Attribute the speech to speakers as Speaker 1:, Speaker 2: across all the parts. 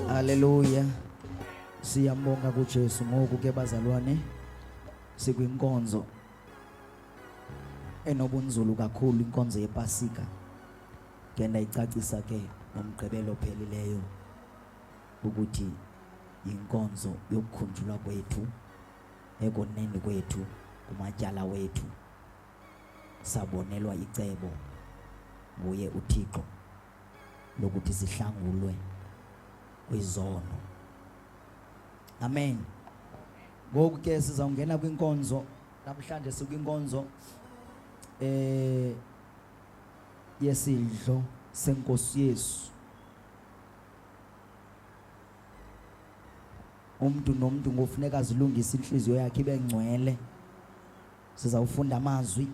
Speaker 1: Hallelujah. Siyambonga kuJesu ngoku ke bazalwane sikwinkonzo enobunzulu kakhulu inkonzo yePasika ngenda icacisa ke nomgqibelo phelileyo ukuthi inkonzo yokukhunjulwa kwethu ekoneni kwethu kumatyala wethu sabonelwa icebo nguye uThixo lokuthi sihlangulwe kwizono. Amen. Ngoku ke sizawungena kwinkonzo namhlanje sikwinkonzo yesidlo senkosi Yesu. Umuntu nomuntu ngofuneka azilungise inhliziyo yakhe ibe ngcwele. Sizawufunda amazwi.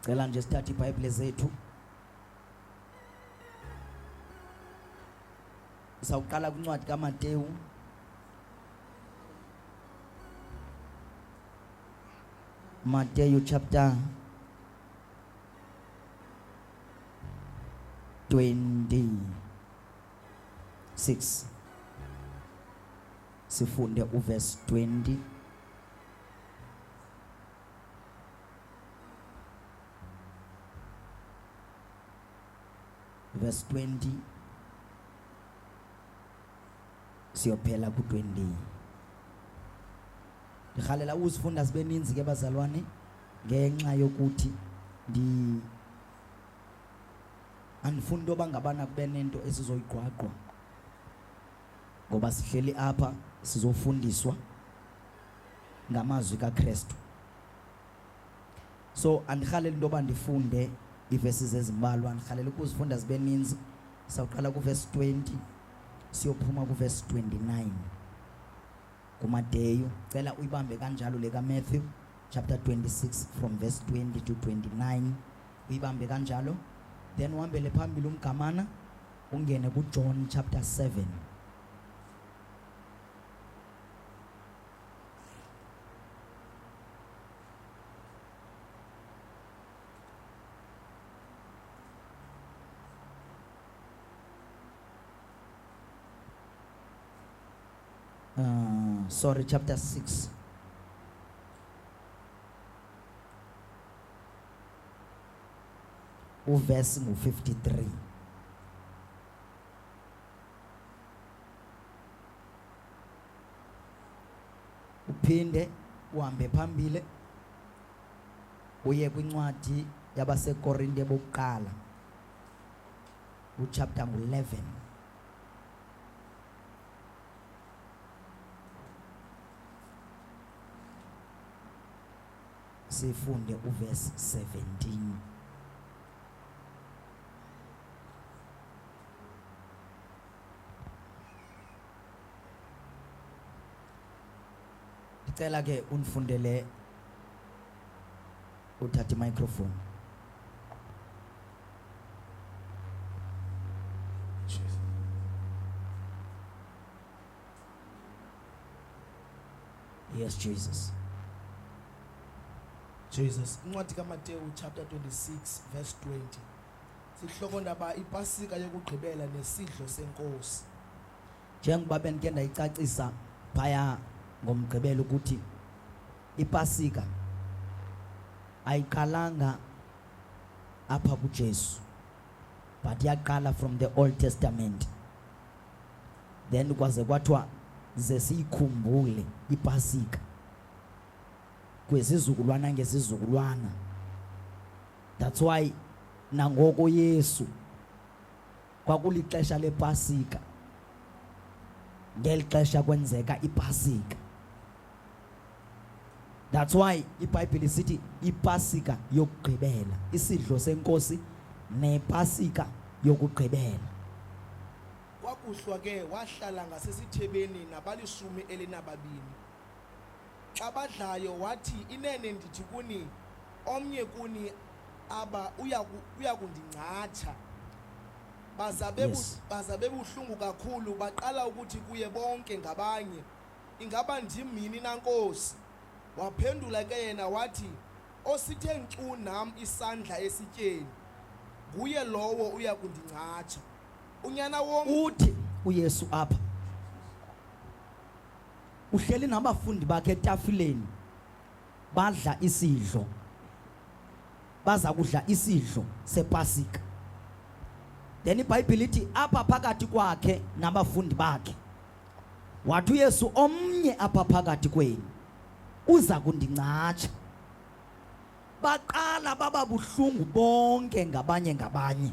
Speaker 1: Cela nje sithathe iBhayibhile zethu. Sawuqala kwincwadi kaMateyu Matthew chapter 26. Sifunde uverse 20. Verse 20 siyophela ku-20. Ndikhalela uzifunda sibe ninzi ke bazalwane ngenxa yokuthi andifuni into yoba ngabana kube nento esizoyigqwagqwa ngoba sihleli apha sizofundiswa ngamazwi kaKristu. So andikhalela into yoba ndifunde iverses ezimbalwa, ndikhalela ukuzifunda zibe ninzi. Sawuqala kuverse 20 siyophuma kuverse 29 kuMateyu. Cela uyibambe kanjalo le kaMatthew chapter 26 from verse 20 to 29, uyibambe kanjalo. Then uhambele phambili umgamana ungene kuJohn chapter 7. sorry, chapter 6. Verse 53. Uphinde uhambe phambile uye kwincwadi yabasekorinte bokuqala uchapter 11. Sifunde uverse 17. Ndicela ke unifundele uthatha microphone. Yes, Jesus.
Speaker 2: Jesus. Incwadi kaMateyu chapter 26 verse 20. Sihloko ndaba ipasika yokugqibela nesidlo senkosi.
Speaker 1: Njengoba benike ndayicacisa phaya ngomgqibelo ukuthi ipasika ayiqalanga apha kuJesu, but yaqala from the Old Testament. Then kwaze kwathiwa ze siyikhumbule ipasika kwesizukulwana ngesizukulwana. That's why nangoko Yesu kwakulixesha lepasika, ngeli xesha kwenzeka ipasika. That's why iBhayibheli sithi ipasika yokugqibela, isidlo senkosi nepasika yokugqibela.
Speaker 2: Kwakuhlwa ke wahlala ngasesithebeni nabalishumi elinababini. Xa badlayo wathi, inene ndithi kuni, omnye kuni aba uya kundingcatha. Bazabe buhlungu kakhulu, baqala ukuthi kuye bonke ngabanye, ingaba ndimini na Nkosi? Waphendula ke yena wathi, osithe ncu nam isandla esityeni, nguye lowo uya kundingcatha. Unyana wonke
Speaker 1: Uthi uYesu apha uhleli nabafundi bakhe etafileni badla isidlo, baza kudla isidlo sepasika. Then iBhayibheli ithi apha phakathi kwakhe nabafundi bakhe wathi uYesu, omnye apha phakathi kwenu uza kundingcatha. Baqala baba buhlungu bonke ngabanye.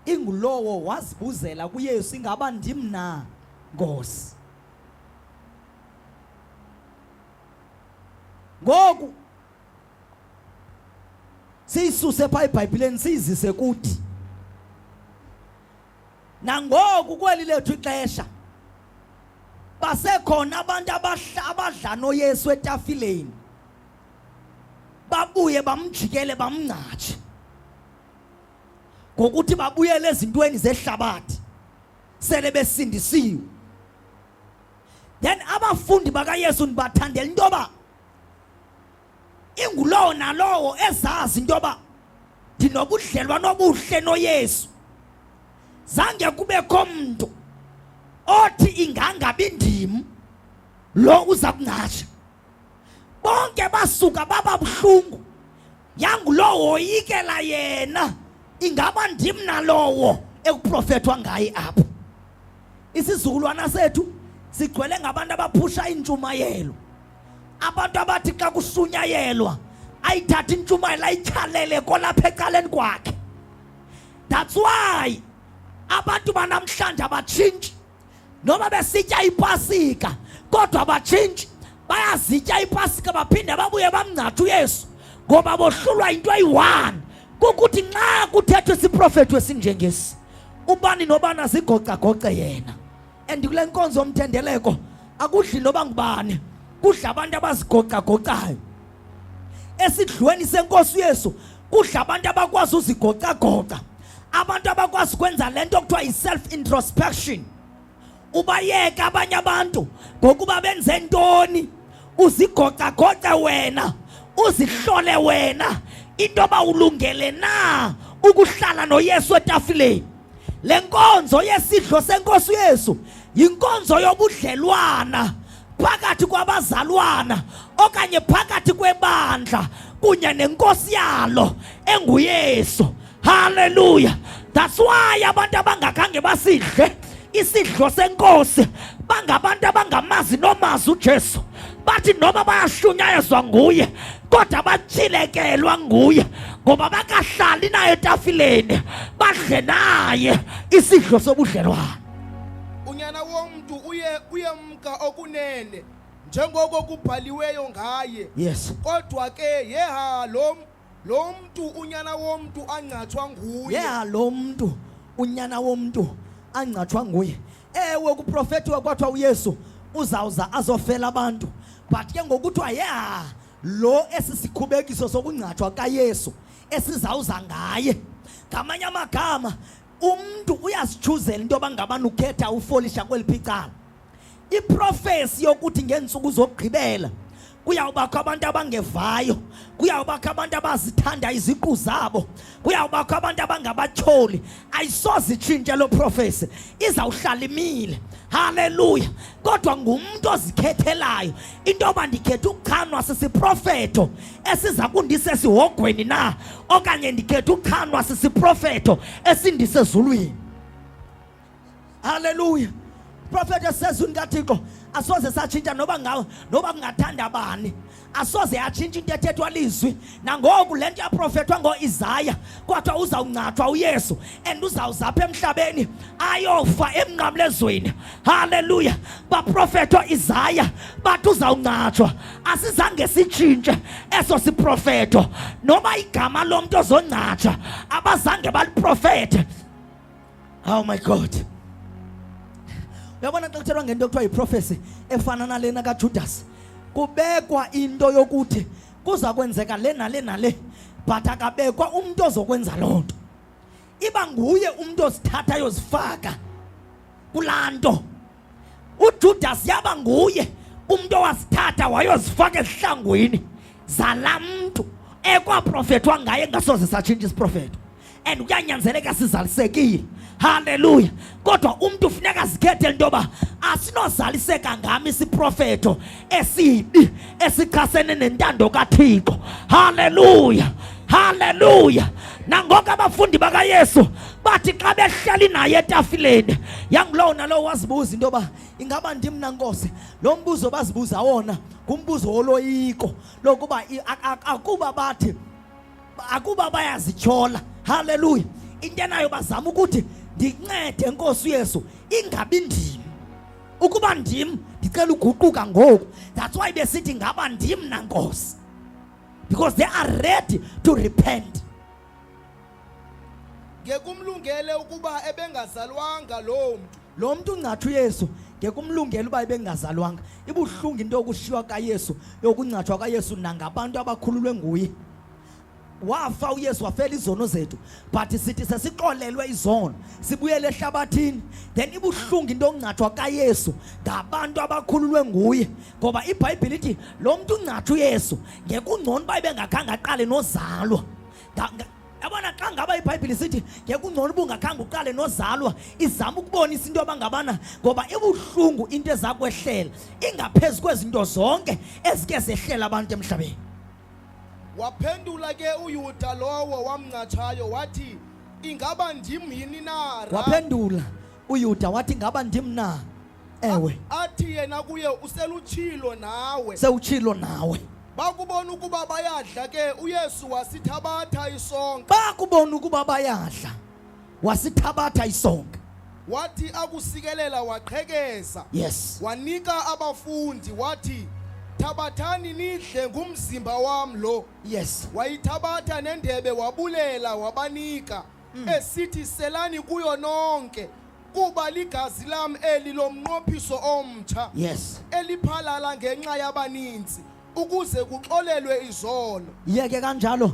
Speaker 1: Ingulowo wazibuzela kuYesu, ingaba ndim na Nkosi? Ngoku siyisuse pha eBhayibhelini siyizise kuthi nangoku kweli lethu ixesha basekhona abantu abadla noYesu etafileni, babuye bamjikele bamncatshe ngokuthi babuyele ezintweni zehlabathi sele besindisiwe. Then abafundi bakaYesu ndibathandela into yoba ingulowo nalowo ezazi into yoba ndinobudlelwane obuhle noYesu. Zange kubekho mntu othi ingangabi ndim lo uza kungatsha. Bonke basuka baba buhlungu, yangulowo woyikela yena, ingaba ndim nalowo ekuprofethwa ngaye apho. Isizukulwana sethu sigcwele ngabantu abaphusha intshumayelo, abantu abathi xa kusunyayelwa ayithatha intshumayelo ayityhalele kolapha ecaleni kwakhe. That's why abantu banamhlanje abatshintshi, noma besitya ipasika kodwa abatshintshi. Bayazitya ipasika baphinde babuye bamngcathe uYesu ngoba bohlulwa into eyi-1, kukuthi nxa kuthethwe isiprofethi esinjengesi ubani nobana zigoca-goce yena. And kule nkonzo yomthendeleko akudli noba ngubani, kudla abantu abazigoca-gocayo. Esidlweni senkosi uYesu kudla abantu abakwazi uzigoca-goca, abantu abakwazi ukwenza lento okuthiwa yi-self-introspection. Ubayeka abanye abantu ngokuba benze ntoni, uzigoca-goce wena, uzihlole wena into yoba ulungele na ukuhlala noYesu etafileni. Le nkonzo yesidlo senkosi uYesu yinkonzo yobudlelwana phakathi kwabazalwana okanye phakathi kwebandla kunye nenkosi yalo enguYesu. Hallelujah. That's why abantu abangakhange basidle isidlo senkosi bangabantu abangamazi nomazi uJesu, bathi noma bayashunyayezwa nguye kodwa batshilekelwa nguye ngoba bakahlali naye etafileni badle naye isidlo sobudlelwane.
Speaker 2: Unyana womntu uyemka okunene njengoko kubhaliweyo ngaye.
Speaker 1: Yes.
Speaker 2: Kodwa ke yeha lo mntu unyana womntu angcathwa nguye.
Speaker 1: Yeah, lo mntu unyana womntu angcathwa nguye. Ewe kuprofetiwa kwathiwa uYesu uzawuza azofela abantu, but ke ngokuthiwa yeah lo esisikhubekiso sokungcathwa kaYesu esizawuza ngaye. Ngamanye amagama umuntu uyasichuzela into abangabani ukhetha ufolisha kweliphicala. Iprofesi yokuthi ngensuku zokugqibela kuyawubakho abantu abangevayo, kuyawubakho abantu abazithanda iziqu zabo, kuyawubakho abantu abangabatyholi, ayisoze itshintshe lo profesi, izawuhlala imile. Hallelujah. Kodwa ngumuntu ozikhethelayo into yoba ndikhetha ukukhanwa sisiprofeto esiza kundisa esihogweni na, okanye ndikhetha ukukhanwa sisiprofeto esindisa ezulwini. Hallelujah. Prophet esezweni kaThixo asoze satshintsha noba kungathanda bani, asoze yatshintsha into ethethwa lizwi. Nangoku lento yaprofethwa ngoIsaya kwathiwa uzawungcathwa uYesu and uzawuzapha emhlabeni ayofa emnqamlezweni. Hallelujah. Baprofethwa Isaya bathi uzawungcathwa, asizange sitshintshe eso siprofeto noma igama lomuntu ozongcathwa abazange baliprofethe. Oh my God. Uyabona xa kuthelwa ngento ekuthiwa yiprofesi efana nalena kaJudas, kubekwa into yokuthi kuza kwenzeka le nale nale, but akabekwa umuntu ozokwenza loo nto. Iba nguye umuntu ozithatha yozifaka kulaa nto. UJudas yaba nguye umuntu owasithatha wayozifaka ezihlangwini zalaa mntu ekwaprofethwa ngaye ngasoze satshintsha isiprofeto, and kuyanyanzeleka sizalisekile. Hallelujah. Kodwa umuntu ufuneka azikhethe into yoba asinozaliseka ngami isiprofeto esibi esichasene nentando kaThixo. Hallelujah. Hallelujah. Nangoku abafundi bakaYesu bathi xa behleli naye etafileni, yangulowo nalowo wazibuza into yoba ingaba ndim na Nkosi. Lo mbuzo bazibuza wona ngumbuzo woloyiko lokuba akuba bayazityhola. Hallelujah. Into nayo bazama ukuthi ndincede Nkosi uYesu ingabi ndim. Ukuba ndim ndicela uguquka ngoku. That's why besithi ngaba ndim na Nkosi, because they are ready to repent.
Speaker 2: Ngekumlungele ukuba ebengazalwanga lo
Speaker 1: mntu ungcatha uYesu, ngekumlungela uba ebengazalwanga. Ibuhlungu into yokushiywa kaYesu, yokungcathwa kaYesu nangabantu abakhululwe nguye. Wafa uYesu wafela izono zethu, but sithi sesixolelwe izono sibuyele ehlabathini. Then ibuhlungu into yokungcathwa kaYesu ngabantu abakhululwe nguye, ngoba iBhayibhile ithi lo mntu ungcatha uYesu ngekungcono uba ebengakhange aqale nozalwa. Yabona xa ngaba iBhayibhile sithi ngekungcono uba ungakhange uqale nozalwa, izama ukubonisa into abangabana ngoba ibuhlungu into ezakwehlela ingaphezu kwezinto zonke ezike zehlela abantu emhlabeni.
Speaker 2: Waphendula ke uYuda lowo wamncatshayo wathi ingaba ndim yini na?
Speaker 1: Waphendula uYuda wathi ingaba ndim na? Ewe.
Speaker 2: Athi yena kuye uselutshilo nawe.
Speaker 1: Sewutshilo nawe.
Speaker 2: Bakubona ukuba bayadla ke uYesu wasithabatha isonka.
Speaker 1: Bakubona ukuba bayadla wasithabatha isonka.
Speaker 2: Wathi akusikelela waqhekeza.
Speaker 1: Yes.
Speaker 2: Wanika abafundi wathi thabathani nidle ngumzimba wam lo.
Speaker 1: Yes.
Speaker 2: Wayithabatha nendebe wabulela wabanika esithi selani kuyo nonke kuba ligazi lam eli lomnqophiso omtsha.
Speaker 1: Yes.
Speaker 2: Eliphalala ngenxa yabaninzi ukuze kuxolelwe izono.
Speaker 1: Yeke kanjalo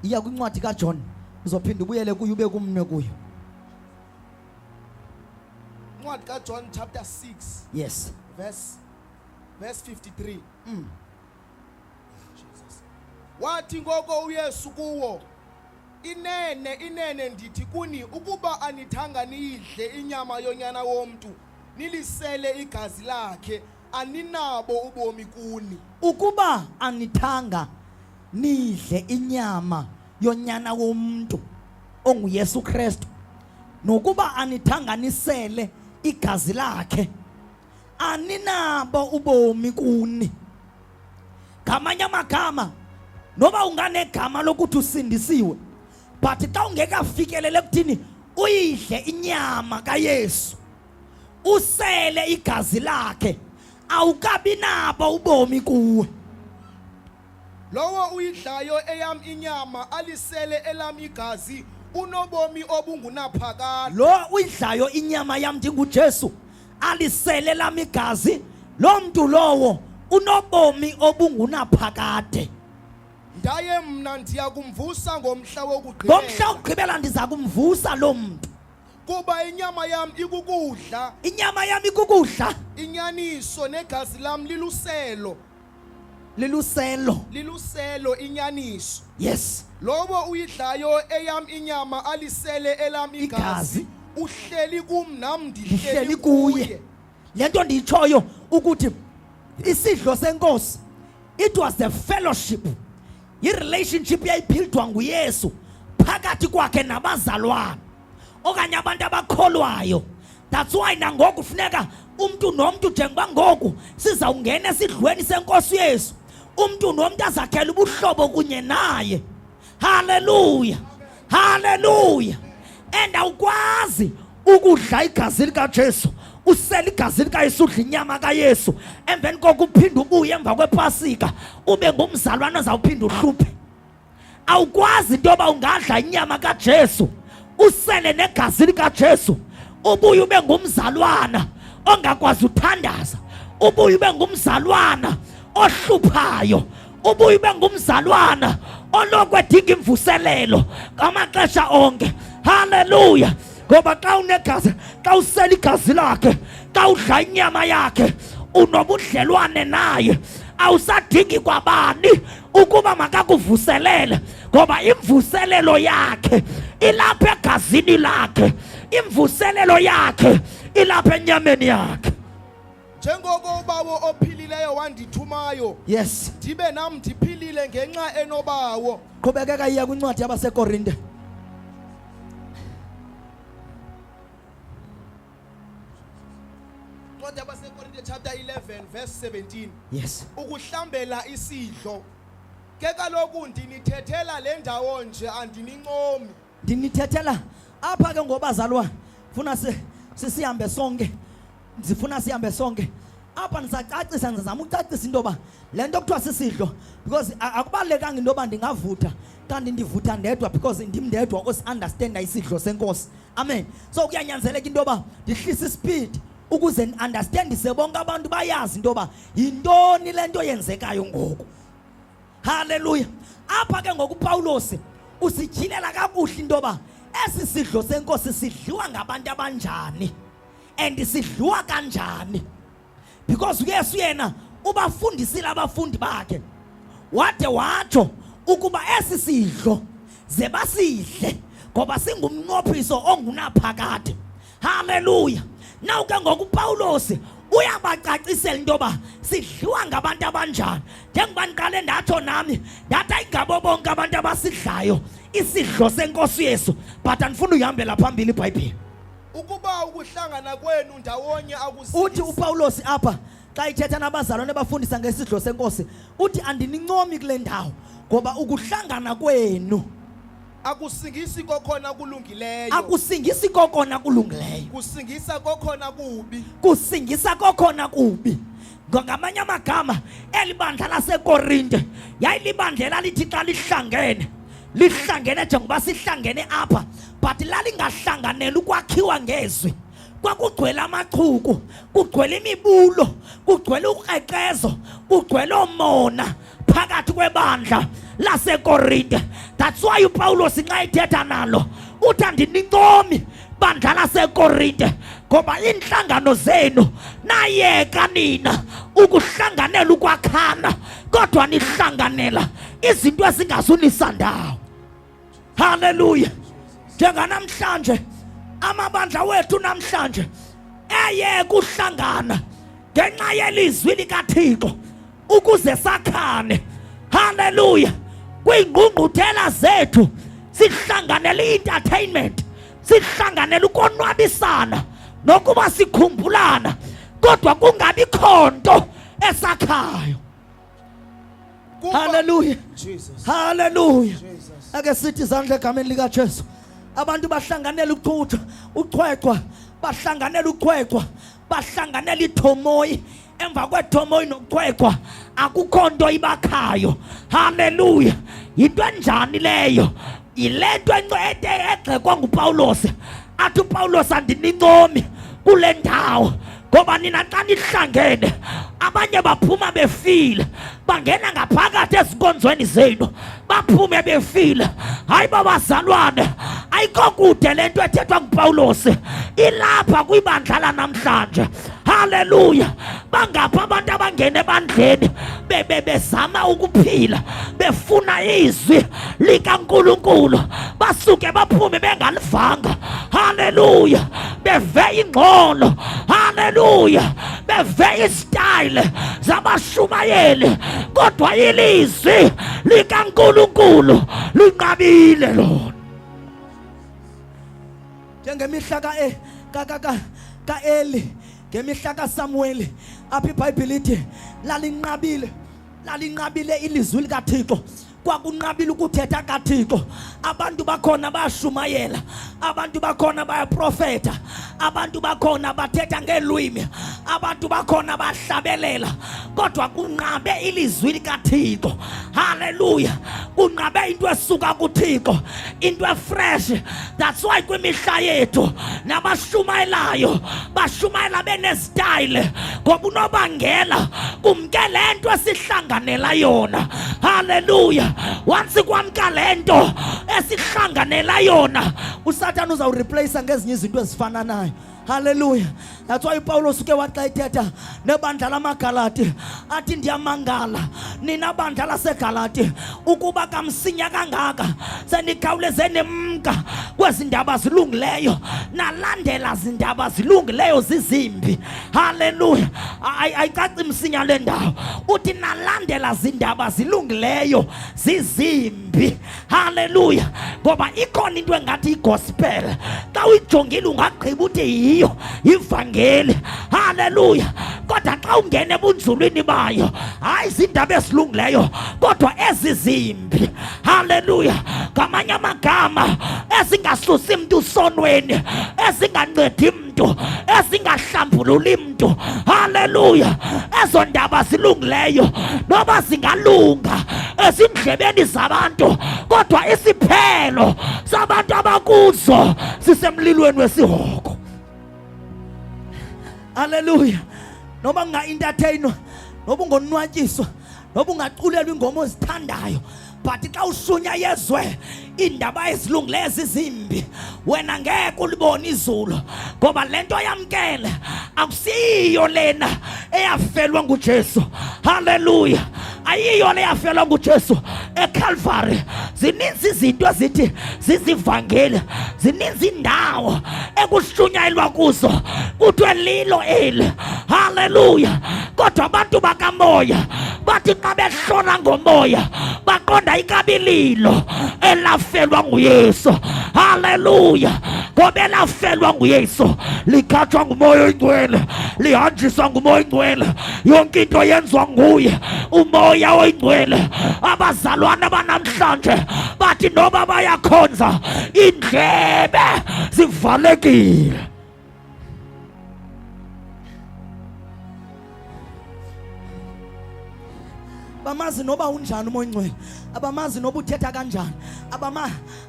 Speaker 1: iya kwincwadi kaJohn uzophinda ubuyele kuyo ube kumne kuyo.
Speaker 2: Incwadi kaJohn chapter 6.
Speaker 1: Yes.
Speaker 2: Verse 53. Jesus. Wathi ngoko uYesu kuwo, inene ndithi kuni ukuba anithanga niyidle inyama yonyana womntu nilisele igazi lakhe aninabo ubomi kuni.
Speaker 1: Ukuba anithanga nidle inyama yonyana womuntu onguYesu Kristu, nokuba anithanga nisele igazi lakhe aninabo ubomi kuni. Ngamanye amagama, noba unganegama lokuthi usindisiwe, but xa ungekafikelele ekuthini uyidle inyama kaYesu, usele igazi lakhe, awukabi nabo ubomi kuwe.
Speaker 2: Lowo uyidlayo eyam inyama alisele elam igazi unobomi obungunaphakade.
Speaker 1: Lo uyidlayo inyama yam ndinguJesu alisele elam igazi, lo mntu lowo unobomi obungunaphakade.
Speaker 2: Ndaye mna ndiya kumvusa ngomhla
Speaker 1: Ngomhla
Speaker 2: wokugqibela.
Speaker 1: wokugqibela ndiza kumvusa lo mntu.
Speaker 2: Kuba inyama yam ikukudla,
Speaker 1: Inyama yam ikukudla,
Speaker 2: inyaniso negazi lam liluselo.
Speaker 1: liluselo.
Speaker 2: Inyaniso.
Speaker 1: Yes.
Speaker 2: Lowo uyidlayo eyam inyama alisele elam igazi uhleli kum nam
Speaker 1: Ndihleli
Speaker 2: ndihleli
Speaker 1: kuye.
Speaker 2: kuye.
Speaker 1: Lento ndiyitshoyo ukuthi isidlo senkosi, it was the fellowship, i-relationship yayiphildwa nguYesu phakathi kwakhe nabazalwane okanye abantu abakholwayo. That's why nangoku funeka umntu nomntu njengoba ngoku sizawungena esidlweni senkosi Yesu, umntu nomntu azakhela ubuhlobo kunye naye. Hallelujah, hallelujah. And awukwazi ukudla igazi likaJesu, usele igazi likaYesu, udla inyama kaYesu, emveni koko uphinde ubuye emva kwepasika ube ngumzalwane ozawuphinda uhluphe. Awukwazi into yoba ungadla inyama kaJesu, usele negazi likaJesu, ubuye ube ngumzalwana ongakwazi uthandaza, ubuye ube ngumzalwana ohluphayo, ubuye ube ngumzalwana olokwedinga imvuselelo ngamaxesha onke. Hallelujah. Ngoba xa unegazi, xa usela igazi lakhe, xa udla inyama yakhe, unobudlelwane naye, awusadingi kwabani ukuba makakuvuselele, ngoba imvuselelo yakhe ilapha egazini lakhe, imvuselelo yakhe ilapha enyameni yakhe.
Speaker 2: Njengoko ubawo ophilileyo wandithumayo,
Speaker 1: Yes.
Speaker 2: ndibe nam ndiphilile ngenxa enobawo.
Speaker 1: Qhubekeka iya kwincwadi yabaseKorinte.
Speaker 2: Incwadi yabaseKorinte chapter 11 verse 17.
Speaker 1: Yes.
Speaker 2: Ukuhlambela isidlo. Ke kaloku ndinithethela le ndawo nje andinincomi.
Speaker 1: Ndinithethela apha ke ngobazalwane, funa sihambe sonke, ndifuna sihambe sonke apha. Ndisacacisa, ndizama ucacisa into yoba le nto kuthiwa sisidlo, because akubalulekanga into yoba ndingavutha kanti ndivutha ndedwa, because ndim ndedwa osi-understanda isidlo senkosi. Amen. So kuyanyanzeleka into yoba ndihlise ispeed ukuze ndi-understandise bonke abantu bayazi into yoba yintoni le nto yenzekayo ngoku. Hallelujah. Apha ke ngoku uPawulos usityhilela kakuhle into yoba esi sidlo senkosi sidliwa ngabantu abanjani and sidliwa kanjani, because uYesu yena ubafundisile abafundi bakhe wade watsho ukuba esi sidlo ze basidle ngoba singumnqophiso ongunaphakade. Hallelujah. Now ke ngoku uPawulos uyabacacisela into yoba sidliwa ngabantu abanjani. Njengoba ndiqale ndatsho nami ndathi ayingabo bonke abantu abasidlayo isidlo senkosi Yesu, but andifuna uyihambela phambili iBhayibhile.
Speaker 2: Ukuba ukuhlangana kwenu ndawonye
Speaker 1: Uthi
Speaker 2: akusindisi.
Speaker 1: uPawulos apha xa ithetha nabazalwane bafundisa ngesidlo senkosi, uthi andinincomi kule ndawo ngoba ukuhlangana kwenu
Speaker 2: Akusingisi kokhona kulungileyo.
Speaker 1: akusingisi kokona kulungileyo,
Speaker 2: Kusingisa kokhona kubi.
Speaker 1: kusingisa kokona kubi. Ngamanye amagama, eli bandla laseKorinte yayilibandla lalithi xa lihlangene njengoba sihlangene apha, but lalingahlanganeli ukwakhiwa ngezwi. Kwakugcwele amachuku, kugcwele imibulo, kugcwele uqeqezo, kugcwele omona phakathi kwebandla laseKorinte. That's why uPawulos nxa ithetha nalo uthi andinincomi bandla laseKorinte ngoba inhlangano zenu nayeka nina ukuhlanganela ukwakhana, kodwa nihlanganela izinto ezingasunisa ndawo. Hallelujah. Njenganamhlanje amabandla wethu namhlanje eyeke uhlangana ngenxa yelizwi likaThixo ukuze sakhane. Hallelujah. Kwingqungquthela zethu sihlanganele entertainment, sihlanganele ukonwabisana nokuba sikhumbulana, kodwa kungabi khonto esakhayo. Hallelujah.
Speaker 2: Jesus.
Speaker 1: Hallelujah.
Speaker 2: Jesus.
Speaker 1: Ake sithi izandla egameni lika Jesu. Abantu bahlanganele ukuthutha, uqhweqwa, bahlanganele uqhweqwa, bahlanganele ithomoyi. Emva kwethomoyi noqhweqwa akukho nto ibakhayo. Hallelujah. Yinto enjani leyo? Yilento egxekwa nguPawulos. Athi uPawulos andinincomi kule ndawo ngoba nina xa nihlangene abanye baphuma befile, bangena ngaphakathi ezinkonzweni zenu baphume befile. Hayi babazalwane, ayikho kude lento ethethwa nguPawulos, ilapha kwibandla lanamhlanje. Hallelujah. Bangapha abantu abangena ebandleni bezama ukuphila, befuna izwi likaNkulunkulu, basuke baphume bengalivanga. Hallelujah. Beve ingxolo. Hallelujah. Beve istyle zabashumayeli, kodwa ilizwi likaNkulunkulu linqabile lona. Njengemihla ka Eli, ngemihla kaSamuel, apha iBhayibhile lithi lalinqabile ilizwi likaThixo. Kwakunqabile ukuthetha kaThixo. Abantu bakhona bayashumayela, abantu bakhona bayaprofeta, abantu bakhona bathetha ngeelwimi, abantu bakhona bahlabelela, kodwa kunqabe ilizwi likaThixo. Hallelujah. Kunqabe into esuka kuThixo, into efresh. That's why kwimihla yethu nabashumayelayo bashumayela benestyle, ngoba unobangela kumke le nto esihlanganela yona. Hallelujah. Once kwamka le nto esihlanganela yona, uSathane uzawureplace ngezinye izinto ezifana nayo. Hallelujah. That's why Paulos uke wathi xa ethetha nebandla lamaGalati athi ndiyamangala nina bandla laseGalati ukuba kamsinya kangaka senikhawuleze nemka kwezi ndaba zilungileyo, nalandela zindaba zilungileyo zizimbi. Hallelujah. Ayicaci msinya le ndawo, uthi nalandela zindaba zilungileyo zizimbi. Hallelujah. Ngoba ikhona into engathi igospel, xa uyijongile ungagqiba uthi yiyo ivangeli. Hallelujah. Kodwa xa ungena ebunzulwini bayo, hayi zindaba ezilungileyo kodwa ezizimbi. Hallelujah. Ngamanye amagama ezingasusi mntu sonweni, ezingancedi mntu, ezingahlambululi mntu. Hallelujah. Ezo ndaba zilungileyo noba zingalunga ezindlebeni zabantu, kodwa isiphelo sabantu abakuzo sisemlilweni wesihoko. Hallelujah. Noba unga-entertainwa, noba ungonwatyiswa, noba ungaculelwa ingoma ozithandayo, but xa ushunya yezwe indaba ezilungileyo ezizimbi, wena ngeke ulibone izulu, ngoba le nto yamkele akusiyo lena eyafelwa nguJesu. Hallelujah. Ayiyo le yafelwa nguJesu eCalvary. Zininzi izinto ezithi zizivangeli, zininzi indawo ekushunyayelwa kuzo kuthiwe lilo eli. Hallelujah. Kodwa abantu bakamoya bathi xa behlona ngomoya baqonda ikabililo elafelwa nguYesu. Hallelujah. Ngoba elafelwa nguYesu likhatshwa ngumoya oyingcwele, lihanjiswa ngumoya oyingcwele, yonke into yenziwa nguye umoya oyingcwele. Abazalwana banamhlanje bathi noba bayakhonza indlebe zivalekile. Abamazi noba unjani umoya oyingcwele, abamazi noba uthetha kanjani,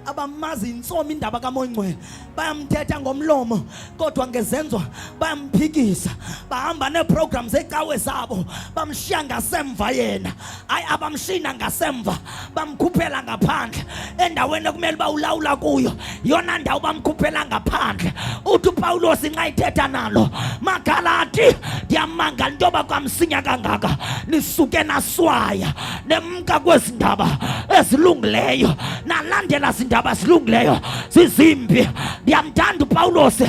Speaker 1: abamazi intsomi indaba kamoya oyingcwele, bayamthetha ngomlomo kodwa ngezenzo bayamphikisa. Bahamba neeprogram zecawe zabo, bamshiya ngasemva yena. Hayi, abamshina ngasemva, bamkhuphela ngaphandle endaweni ekumele uba ulawula kuyo, yona ndawo bamkhuphela ngaphandle. Uthi uPawulos nxa ithetha nalo Magalati, ndiyamangala into yoba kwamsinya kangaka nisuke naswaya nemka kwezi ndaba ezilungileyo, nalandela zindaba zilungileyo
Speaker 3: zizimbi. Ndiyamthanda uPawulos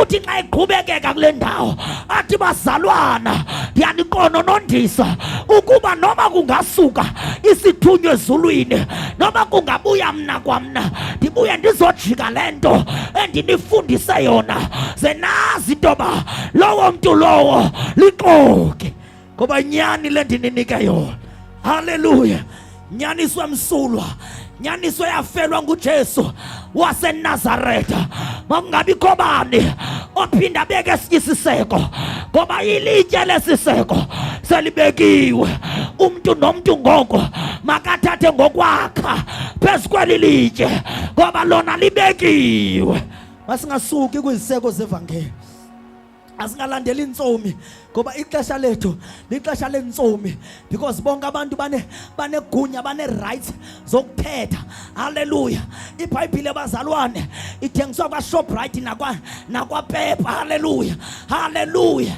Speaker 3: uthi xa eqhubekeka kule ndawo athi bazalwana ndiyaniqononondisa ukuba noma kungasuka isithunywa ezulwini noma kungabuya mna kwamna ndibuye ndizojika le nto endinifundise yona ze nazi intoba lowo mntu lowo liqoke ngoba nyani le ndininike yona. Haleluya. Nyaniswe msulwa, nyaniswe yafelwa nguJesu waseNazaretha. Makungabikho bani ophinda beke esinye isiseko ngoba ilitye lesiseko selibekiwe. Umuntu nomuntu ngoko makathathe ngokwakha phezu kweli litye ngoba lona libekiwe.
Speaker 1: Masingasuki kwiziseko zevangeli, asingalandeli intsomi ngoba ixesha lethu lixesha lentsomi, because bonke abantu banegunya bane-rights zokuthetha. Haleluya. iBhayibhile bazalwane ithengiswa kwaShoprite nakwaPepa. Haleluya, haleluya.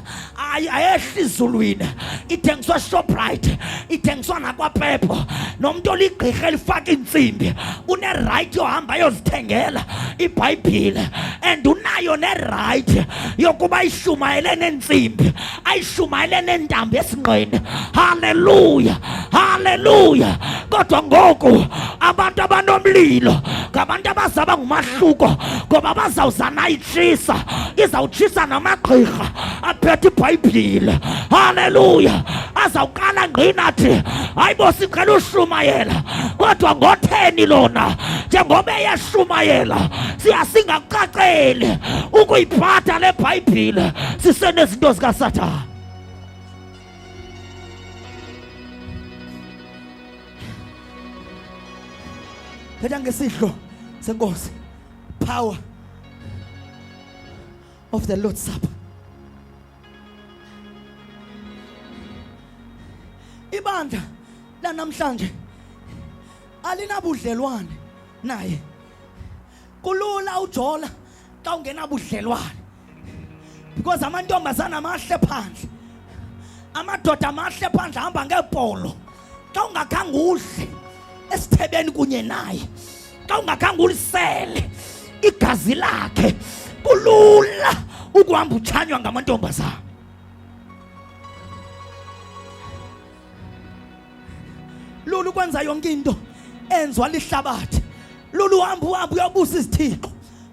Speaker 1: Ayehli izulwini, ithengiswa Shoprite, ithengiswa nakwaPepa. Nomuntu oligqirha elifaka intsimbi une-right yohamba yozithengela iBhayibhile, and unayo ne-right yokuba ishumayele nentsimbi, ayishumayele nentambo esinqeni. Haleluya, haleluya. Kodwa ngoku abantu abanomlilo ngabantu abazaba ngumahluko ngoba bazawuzana itshisa, izawutshisa namagqirha aphethe iBhayibhile. Haleluya. Azawuqala ngqinathi hayibo siqela ushumayela, kodwa ngotheni lona njengoba eyashumayela singakucaceli ukuyiphatha le Bhayibhile sisenezinto zikaSathane. Phetha ngesidlo senkosi, power of the Lord's Supper. Ibandla lanamhlanje alinabudlelwane naye. Kulula ujola xa ungenabudlelwane, because amantombazana amahle phandle, amadoda amahle phandle ahamba ngeepolo. Xa ungakhange udle esithebeni kunye naye, xa ungakhange ulisele igazi lakhe, kulula ukuhamba utshanywa ngamantombazana. Lulu kwenza yonke into enziwa lihlabathi. Lulu hamba uyobusa izithixo.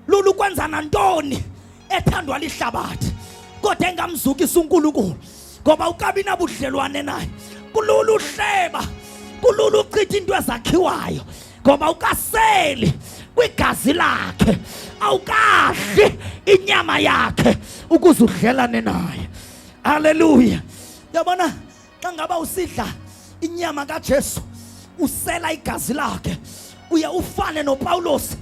Speaker 1: Lulu kwenza nantoni ethandwa lihlabathi kodwa engamzukisa uNkulunkulu ngoba ukabi nabudlelwane naye. Kulula uhleba, kulula uchitha into ezakhiwayo ngoba ukaseli kwigazi lakhe, awukadli inyama yakhe ukuze udlelane naye. Haleluya. Yabona xa ngaba usidla inyama kaJesu usela igazi lakhe, uye ufane noPawulos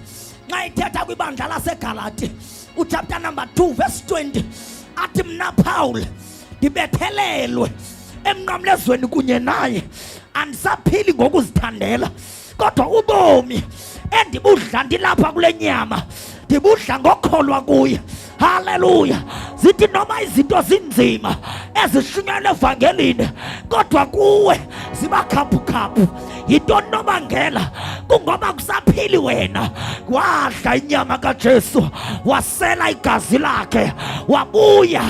Speaker 1: xa ethetha kwibandla laseGalati uchapter number 2 verse 20 athi mna Paul ndibethelelwe emnqamlezweni kunye naye, andisaphili ngokuzithandela kodwa ubomi endibudla ndilapha kule nyama ndibudla ngokholwa kuye. Haleluya. Zithi noma izinto zinzima ezishunyelwe evangelini kodwa kuwe ziba khaphukhaphu. Yintoni nobangela? Kungoba kusaphili wena. Wadla inyama kaJesu, wasela igazi lakhe, wabuya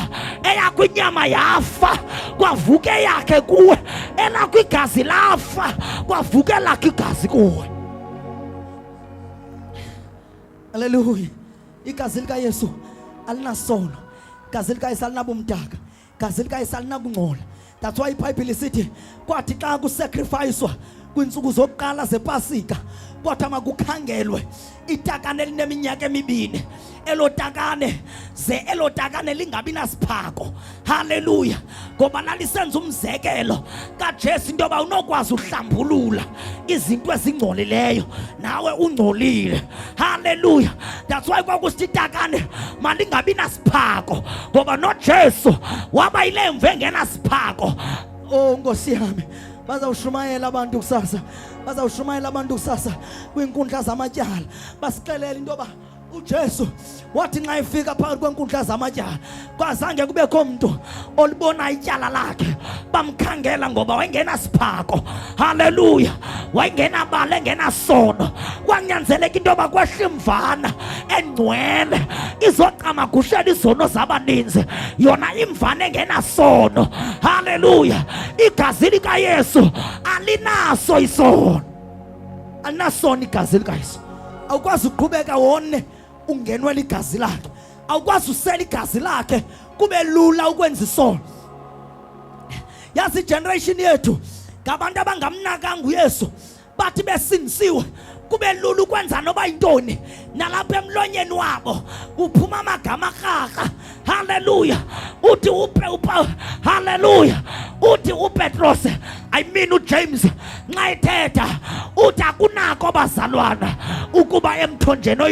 Speaker 1: eyakho inyama yafa, kwavuka eyakhe kuwe. Elakho igazi lafa, kwavuka elakho igazi kuwe. Haleluya. Igazi likaYesu alinasono, igazi likaYesu alinabumdaka, igazi likaYesu alinakungcola. That's why iBhayibhile isithi kwathi xa kusacrificewa kwinsuku zokuqala zePasika kodwa makukhangelwe itakane elineminyaka emibini, elotakane ze elotakane lingabi nasiphako. Haleluya. Ngoba lalisenza umzekelo kaJesu into yoba unokwazi uhlambulula izinto ezingcolileyo nawe ungcolile. Haleluya. That's why kwakusithi itakane malingabi nasiphako ngoba noJesu waba yilemvu engenasiphako. Oh Nkosi yami, bazawushumayela abantu kusasa, bazawushumayela abantu kusasa kwinkundla zamatyala basixelela into yoba uJesu wathi nxa efika phakathi kwenkundla zamatyala kwazange kubekho umuntu olibona ityala lakhe, bamkhangela ngoba wayengenasiphako. Haleluya. Wayengenabala, engenasono,
Speaker 3: kwanyanzeleka into yoba kwehla imvana engcwele izocamagushela izono zabaninzi, yona imvana engenasono. Haleluya. Igazi likaYesu alinaso isono, alinasono igazi likaYesu. Awukwazi uqhubeka wone ungenwe ligazi lakhe, awukwazi usela igazi lakhe kube lula ukwenza isono. Yazi generation yethu ngabantu abangamnakanga uYesu, bathi besindisiwe kube lula ukwenza noba yintoni, nalapha emlonyeni wabo uphuma amagama arharha. Haleluya. Uthi haleluya, uthi uPetros, I mean uJames, nxa ethetha uthi akunako bazalwana ukuba emthonjeni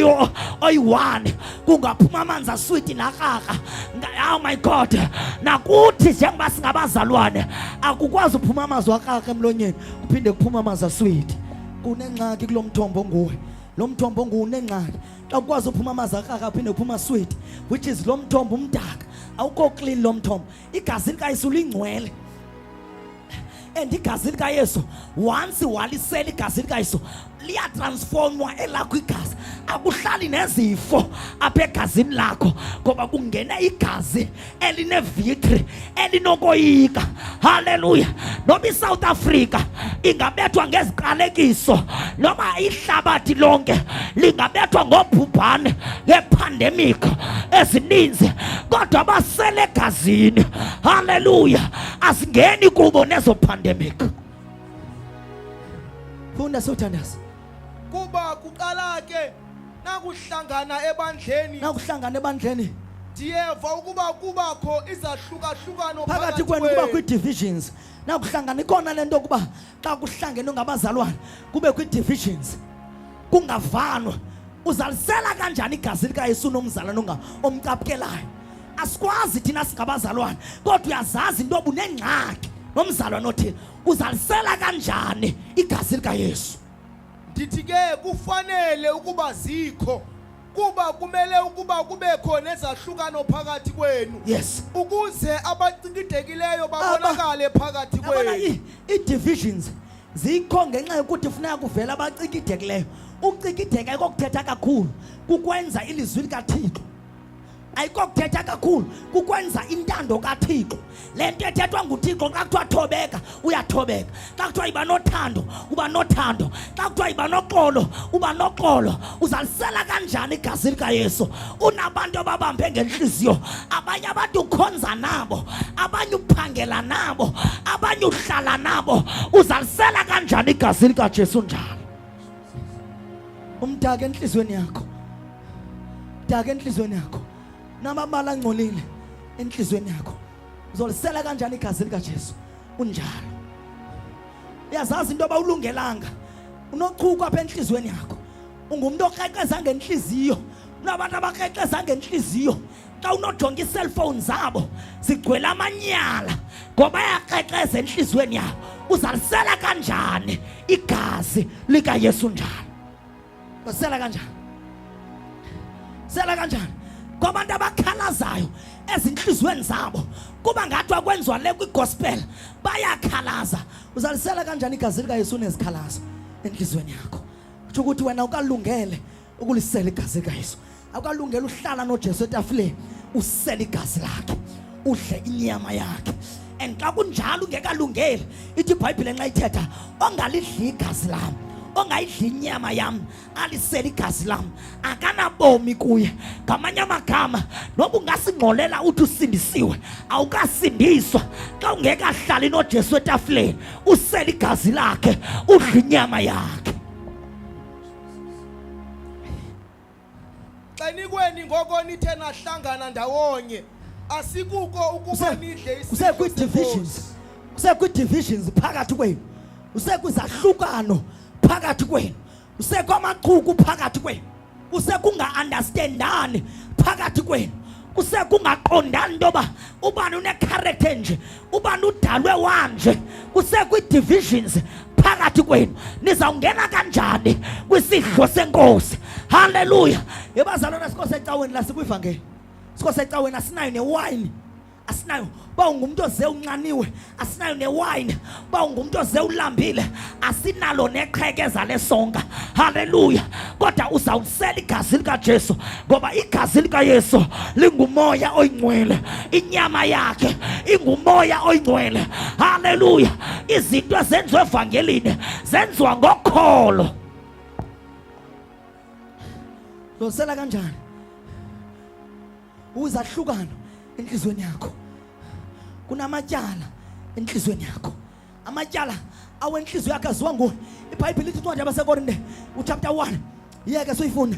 Speaker 3: oyi-1 kungaphuma amanzi aswiti narharha. Oh my God, nakuthi njengoba singabazalwane akukwazi uphuma amazwi arharha emlonyeni kuphinde kuphuma amanzi aswiti. Kunengxaki kulo mthombo onguwe, lo mthombo onguwe unengxaki. Xa ukwazi uphuma amanzi arharha aphinde uphuma sweet, which is lo mthombo umdaka, awukho clean lo mthombo. Igazi likaYesu lingcwele, and igazi likaYesu once walisela igazi likaYesu liyatransformwa elakho igazi. Akuhlali nezifo apha egazini lakho ngoba kungena igazi eline-victory, elinokoyika. Haleluya. Noma iSouth Africa ingabethwa ngeziqalekiso, noma ihlabathi lonke lingabethwa ngobhubhane ngepandemic ezininzi, kodwa basele egazini. Haleluya. Asingeni kubo nezo pandemic. Funda sothandaza
Speaker 2: kuba kuqala ke nakuhlangana ebandleni, ndiyeva ukuba kubakho izahlukahlukano
Speaker 3: phakathi kwenu, kuba kwi-divisions. Nakuhlangana ikona lento ukuba xa kuhlangene ngabazalwane kube kwi-divisions, kungavanwa. Uzalisela kanjani igazi likaYesu nomzalwane omcapukelayo? Asikwazi thina singabazalwane, kodwa uyazazi into yoba unengxaki nomzalwane othile. Uzalisela kanjani igazi likaYesu?
Speaker 2: Ndithi ke kufanele ukuba zikho, kuba kumele ukuba kubekho nezahlukano phakathi kwenu.
Speaker 3: Yes.
Speaker 2: Ukuze abacinkidekileyo babonakale phakathi kwenu.
Speaker 3: I-divisions zikho ngenxa yokuthi funeka kuvela abacinkidekileyo. Ukucinkideka ayikokuthetha kakhulu kukwenza ilizwi likaThixo, ayikokuthetha kakhulu kukwenza intando kaThixo. Le nto ethethwa nguThixo xa kuthiwa thobeka uyathobeka, xa kuthiwa iba nothando uba nothando, xa kuthiwa iba noxolo uba noxolo. Uzalisela kanjani igazi likaYesu? Unabantu ababambe ngenhliziyo, abanye abantu ukhonza nabo, abanye uphangela nabo, abanye uhlala nabo. Uzalisela kanjani igazi likaJesu njalo? Umdaka enhlizweni yakho, daka enhlizweni yakho, namabala angcolile enhlizweni yakho. Uzolisela kanjani igazi likaJesu unjalo? Uyazazi into abawulungelanga, unochuku apha enhlizweni yakho, ungumuntu oqeqeza ngenhliziyo. Unabantu abaqeqeza ngenhliziyo, xa unojonga iselfone zabo zigcwele amanyala ngoba yaqeqeza enhlizweni yabo. Uzalisela kanjani igazi likaYesu njalo? Basela kanjani? Sela kanjani? Kwabantu abakhalazayo ezinhlizweni zabo kuba ngathi akwenziwa le kwigospel, bayakhalaza. Uzalisela kanjani igazi likaYesu nezikhalazo enhlizweni yakho? Kuthi ukuthi wena ukalungele ukulisela igazi likaYesu, akalungele uhlala noJesu etafuleni usela igazi lakhe, udle inyama yakhe. And xa kunjalo ungekalungeli, ithi iBhayibhile nxa ithetha ongalidli igazi lami, ongayidli inyama yami, alisela igazi lami, akanabomi kuye. Ngamanye amagama, noba ungasingxolela uthi usindisiwe, awukasindiswa xa ungekahlali noJesu etafuleni usela igazi lakhe, udla inyama yakhe.
Speaker 2: Xa nikweni ngoko nithe nahlangana ndawonye, asikuko ukuba nidle
Speaker 3: usekwi-divisions, usekwi-divisions phakathi kwenu, usekwizahlukano phakathi kwenu, usekwamaquku phakathi kwenu, usekunga-understandani phakathi kwenu, usekungaqondani into yoba ubani une-character nje, ubani udalwe wanje. Kusekwi-divisions phakathi kwenu. Nizawungena kanjani kwisidlo senkosi? Haleluya. Yebazalwana, sikho secaweni la sikwivangeli, sikho secaweni asinayo newayini, asinayo. Ba ungumuntu oze unqaniwe, asinayo newine. Ba ungumuntu oze ulambile, asinalo neqhekeza lesonka. Hallelujah. Kodwa uzawusela igazi lika Jesu, ngoba igazi lika Yesu lingumoya oyingcwele, inyama yakhe ingumoya oyingcwele. Hallelujah. Izinto ezenziwe evangelini zenziwa ngokholo. Uzosela kanjani? Uzahlukana enhlizweni yakho. Kunamatyala enhlizweni yakho. Amatyala awenhliziyo yakho aziwa nguwe. iBhayibheli lithi incwadi yabaseKorinte uchapter 1 yeke soyifunda.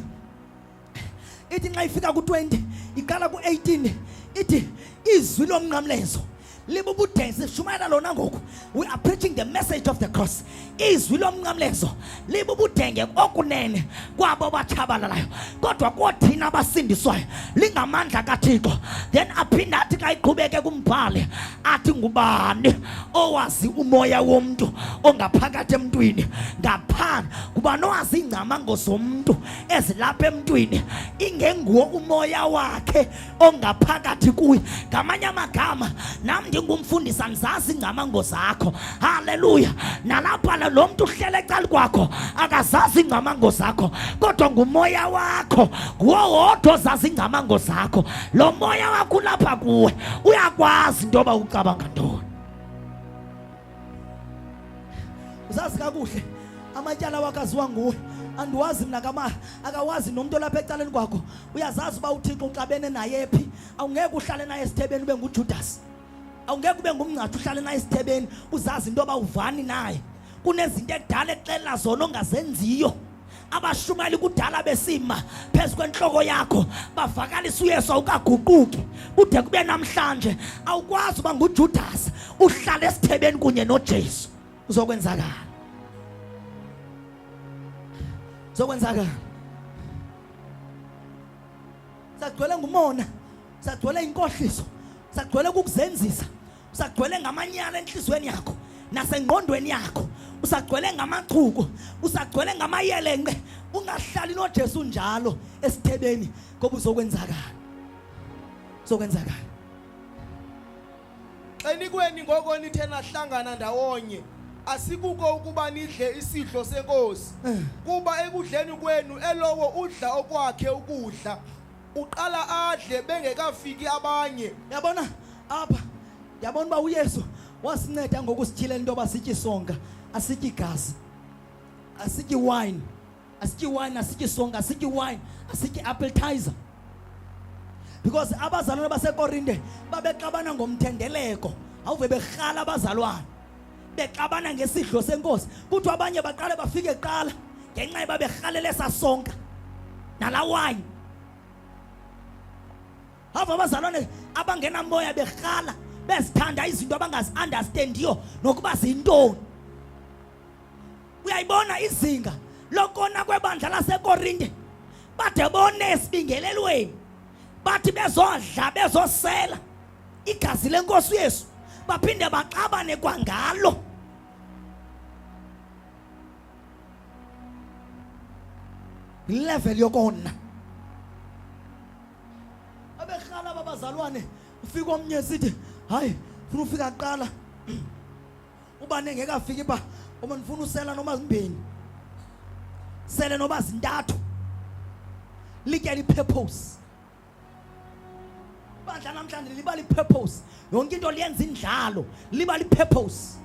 Speaker 3: Ithi nxa ifika ku20 iqala ku18 ithi izwi lomnqamlezo libubudenge shumayela lona ngoku. We are preaching the message of the cross. Izwi lomnqamlezo libubudenge okunene kwabo bathabalalayo, kodwa kothina abasindiswayo lingamandla kaThixo. Then aphinda athi xa iqhubeke kumbhali athi ngubani owazi umoya womuntu ongaphakathi emntwini ngaphandle kuba nowazi ingcamango zomuntu ezilapha emntwini ingenguwo umoya wakhe ongaphakathi kuye. Ngamanye amagama nami ngingumfundisi angizazi ingcamango zakho. Hallelujah. Nalapha lo muntu uhlele ecala kwakho akazazi ingcamango zakho, kodwa ngumoya wakho nguwo wodwa ozazi ingcamango zakho. Lo moya wakho lapha kuwe uyakwazi into yoba ucabanga ntoni. Uzazi kakuhle amatyala wakho aziwa nguwe. Andiwazi mina kama akawazi nomuntu lapha ecaleni kwakho. Uyazazi uba uThixo uxabene naye phi. Awungeke uhlale naye esithebeni ube nguJudas. Awungeke ube ngumncathu uhlale naye esithebeni uzazi into yoba uvani naye. Kunezinto ekudala exelela zona ongazenziyo. Abashumayeli kudala besima phezu kwenhloko yakho bavakalisa uYesu awukaguquki kude kube namhlanje. Awukwazi uba nguJudas uhlale esithebeni kunye noJesu. Uzokwenzakala. Uzokwenzakala. Sagcwele ngumona, sagcwele inkohliso, sagcwele ukuzenzisa, sagcwele ngamanyala enhlizweni yakho nasengqondweni yakho, usagcwele ngamachuku, usagcwele ngamayelenqe. Ungahlali noJesu njalo esithebeni ngoba uzokwenzakala. Uzokwenzakala.
Speaker 2: Enikweni ngoko nithe nahlangana ndawonye asikuko ukuba nidle isidlo senkosi, kuba ekudleni kwenu elowo udla okwakhe ukudla uqala adle bengekafiki abanye.
Speaker 1: Yabona apha yabona ba uYesu wasinceda ngokusithile into basityi sonka, asityi gazi, asityi wine, asityi wine, asityi sonka, asityi wine, asityi appetizer. Because abazalwane baseKorinte babexabana ngomthendeleko, awuve berhala abazalwane bexabana ngesidlo senkosi. Kuthi abanye baqale bafike eqala ngenxa yeba berhalele sasonka nala wine. Ava abazalwane abangena moya berhala bezithanda izinto abangazi understandiyo nokuba zintoni. Uyayibona izinga lokona kwebandla laseKorinte bade bone esibingelelweni bathi bezodla bezosela igazi lenkosi uYesu baphinde baxabane kwangalo. Level yokona abekhala abazalwane ufika omnye sithi hayi ufuna ufika qala ubane ngeke afike ba uma nifuna usela noma zimbini sele noba zintathu litya ipurpose. Bandla namhlanje liba ipurpose, yonke into liyenza indlalo liba ipurpose.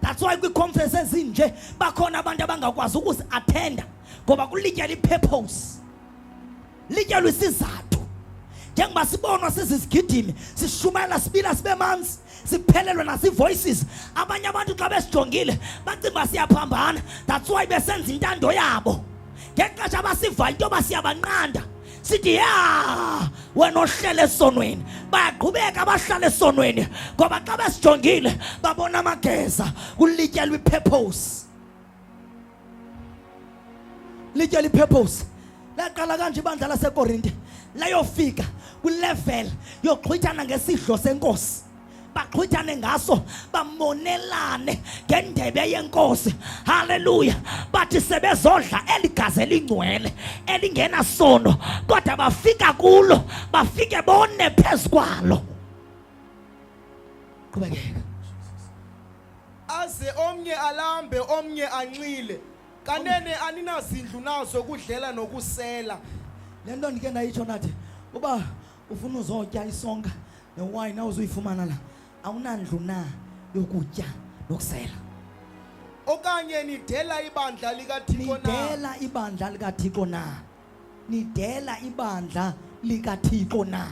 Speaker 1: That's why kwi-conference ezinje bakhona abantu abangakwazi ukuzi attenda ngoba kulitya ipurpose, litya lwisizathu. Njengoba sibonwa sizisigidimi sishumayela sibila sibe manzi siphelelwe nasi-voices, abanye abantu xa besijongile bacinga siyaphambana. That's why besenza intando yabo ngexesha abasivayo into yoba siyabanqanda sithi ya wena ohlele esonweni. Bayaqhubeka abahlala esonweni ngoba xa besijongile babona amageza kulitya ipurpose. Litya ipurpose laqala kanje ibandla laseKorinte layofika kwilevel yoxhwithana ngesidlo senkosi, baxhwithane ngaso bamonelane ngendebe yenkosi. Hallelujah. Bathi sebezodla eligazi elingcwele elingena sono kodwa bafika kulo bafike bone phezu kwalo. qhubekeka.
Speaker 2: aze omnye alambe omnye anxile kanene aninazindlu nazo kudlela nokusela.
Speaker 1: Lento ndike ndayitsho nathi uba ufuna uzotya isonka newine awuzuyifumana la awunandlu na yokutya nokusela.
Speaker 2: Okanye nidela ibandla likaThixo na.
Speaker 1: Nidela ibandla likaThixo na. Nidela ibandla likaThixo na.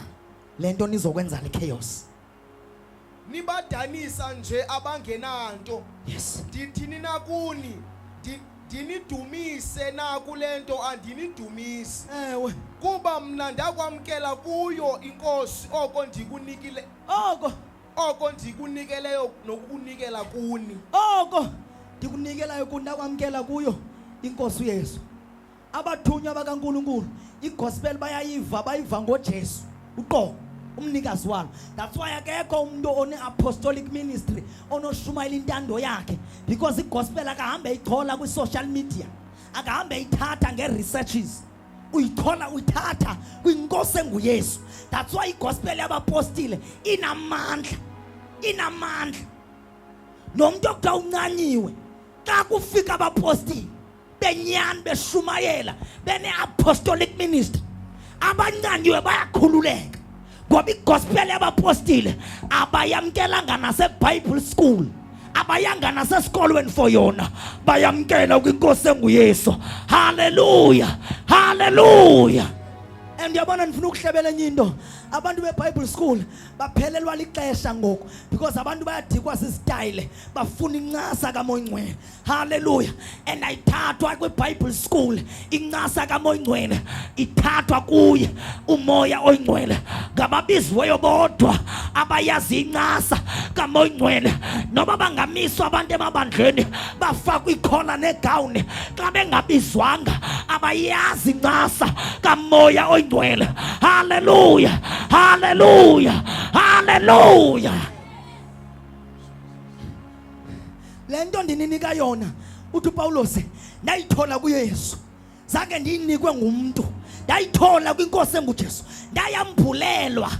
Speaker 1: Lento nizokwenza le chaos.
Speaker 2: Nibadanisa nje abangenanto.
Speaker 1: Yes.
Speaker 2: Ndithini na kuni ndinidumise na kulento andinidumisi.
Speaker 1: Ewe.
Speaker 2: Kuba mna ndakwamkela kuyo inkosi oko ndikunikeleyo nokukunikela kuni.
Speaker 1: Ndikunikelayo kundakwamkela kuyo inkosi uYesu. Abathunywa bakaNkulunkulu igospel bayiva ngoJesu uqo umnikazi walo. That's why akekho umuntu one apostolic ministry onoshumayela intando yakhe, because igospel akahambe ichola ku social media, akahambe ithatha ngeresearches, uyithatha kwinkosi enguYesu. That's why igospel yabapostile inamandla nomuntu okuthiwa uncanyiwe xa kufika abapostile benyani beshumayela bene-apostolic ministry, abancanyiwe bayakhululeka ngoba igospel yabapostile abayamkelanga naseBible school, abayanga nasesikolweni for yona, bayamkela kwinkosi enguYesu. Hallelujah, hallelujah. And yabona nifuna ukuhlebela enye into, abantu beBible school baphelelwa lixesha ngoku because abantu bayadikwa sisityle, bafuna incasa kaMoya Ngcwele. Hallelujah. And ayithathwa kwiBible school incasa kaMoya Ngcwele, ithathwa kuye uMoya Oyingcwele ngababiziweyo bodwa abayazi incasa kaMoya Ngcwele. Noba bangamiswa abantu emabandleni bafakwa ikhola negawuni xa bengabizwanga abayazi incasa kaMoya Oyingcwele. Hallelujah, hallelujah, hallelujah. Lento ndininika yona uthi uPawulos ndayithola kuYesu, zange ndiyinikwe ngumuntu, ndayithola kwinkosi enguJesu, ndayambulelwa.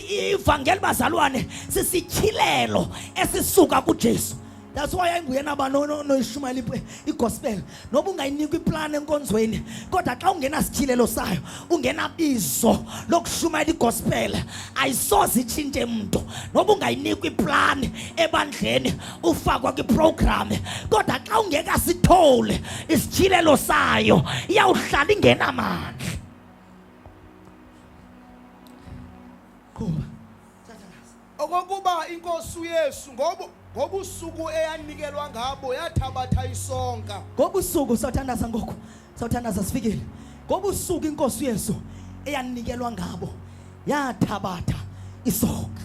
Speaker 1: Ivangeli bazalwane sisityhilelo esisuka kuJesu. That's why ayinguyena noyishumayela igospel noba ungayinikwa iplan enkonzweni, kodwa xa ungena sithilelo sayo ungena bizo lokushumayela igospel ayisoze itshintshe umuntu. Noba ungayinikwa iplan ebandleni ufakwa kwiprogram, kodwa xa ungeka sithole isithilelo sayo iyawuhlala ingenamandla.
Speaker 2: Okokuba inkosi uYesu ngobusuku eyanikelwa ngabo yathabatha isonka.
Speaker 1: Ngobusuku sawuthandaza ngoku, sawuthandaza sifikile. Ngobusuku inkosi uYesu eyanikelwa ngabo yathabatha isonka.